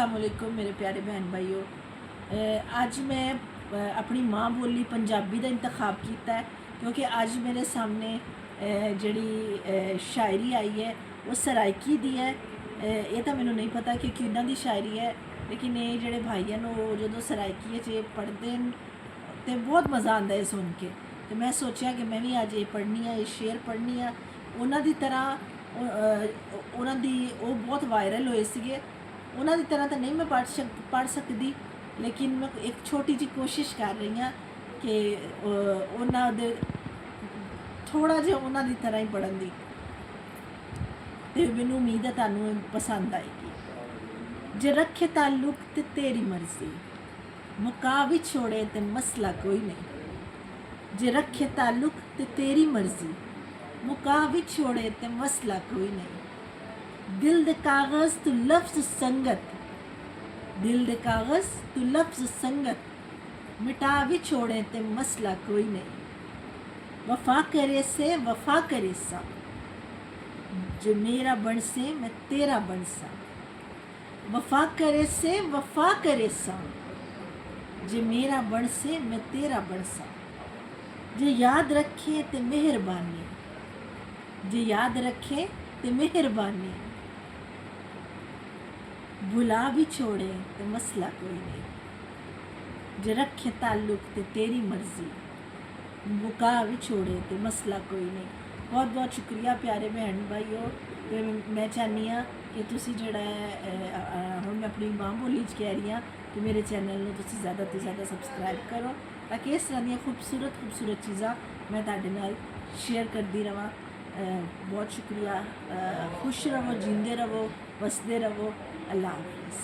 अस्सलाम वालेकुम मेरे प्यारे बहन भाइयों। आज मैं अपनी माँ बोली पंजाबी का इंतखाब किया है क्योंकि आज मेरे सामने जड़ी शायरी आई है वो सराइकी दी है। ये तो मैंने नहीं पता कि किन्ना दी शायरी है, लेकिन ये जड़े भाई हैं वो जो सराइकी च पढ़ते हैं तो बहुत मज़ा आता है सुन के। तो मैं सोचा कि मैं भी आज ये पढ़नी है, ये शेर पढ़नी है। उन्हों की तरह उन्हों दी वो बहुत वायरल होए सीगे, उन्हों की तरह तो नहीं मैं पढ़ सकती, लेकिन मैं एक छोटी जी कोशिश कर रही हाँ कि उन्होंने थोड़ा जिहा उन्हों की तरह ही पढ़न दी, तो मैनू उम्मीद है तुहानू पसंद आएगी। जे रखे ताल्लुक ते तेरी मर्जी, मुका भी छोड़े ते मसला कोई नहीं। जे रखे ताल्लुक ते तेरी मर्जी, मुका भी छोड़े ते मसला कोई नहीं। दिल दे कागज़ तू लफ्ज़ संगत, दिल दे कागज़ तू लफ्ज़ संगत, मिटा भी छोड़े ते मसला कोई नहीं। वफा करे से वफा करे सा, जो मेरा बन से मैं तेरा बन सा। वफा करे से वफा करे सा, जो मेरा बन से मैं तेरा बन सा। जे याद रखे ते मेहरबानी, जे याद रखे ते मेहरबानी, भुला भी छोड़े तो मसला कोई नहीं। जे रखे ताल्लुक ते तेरी मर्जी, मुका भी छोड़े तो मसला कोई नहीं। बहुत बहुत शुक्रिया प्यारे बहन भाइयों। मैं चाहनी हाँ कि तुसी जड़ा हम मैं अपनी माँ बोली च कह रही हाँ कि मेरे चैनल में तुसी ज़्यादा तो ज़्यादा सबसक्राइब करो, ताकि इस तरह दी खूबसूरत चीज़ां मैं तुहाडे नाल शेयर करती रवां। बहुत शुक्रिया। खुश रहो, जींदे रहो, वसदे रहो। अल्लाह हाफिज़।